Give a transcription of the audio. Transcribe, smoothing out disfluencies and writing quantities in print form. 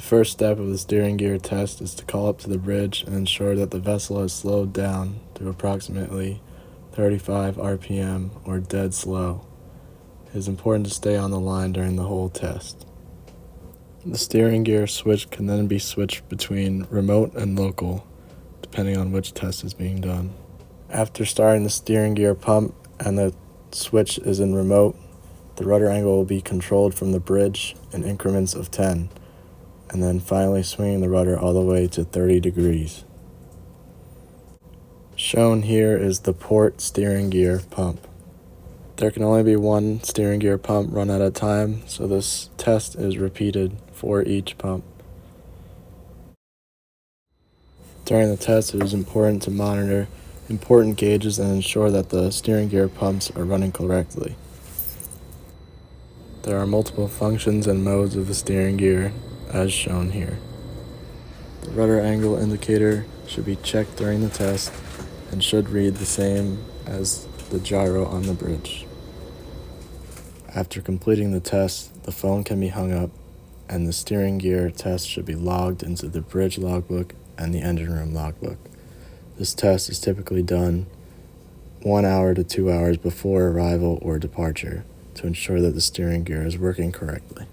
first step of the steering gear test is to call up to the bridge and ensure that the vessel has slowed down to approximately 35 RPM or dead slow. It is important to stay on the line during the whole test. The steering gear switch can then be switched between remote and local, depending on which test is being done. After starting the steering gear pump and the switch is in remote, the rudder angle will be controlled from the bridge in increments of 10, and then finally swinging the rudder all the way to 30 degrees. Shown here is the port steering gear pump. There can only be one steering gear pump run at a time, so this test is repeated for each pump. During the test, it is important to monitor important gauges and ensure that the steering gear pumps are running correctly. There are multiple functions and modes of the steering gear, as shown here. The rudder angle indicator should be checked during the test and should read the same as the gyro on the bridge. After completing the test, the phone can be hung up and the steering gear test should be logged into the bridge logbook and the engine room logbook. This test is typically done 1 hour to 2 hours before arrival or departure to ensure that the steering gear is working correctly.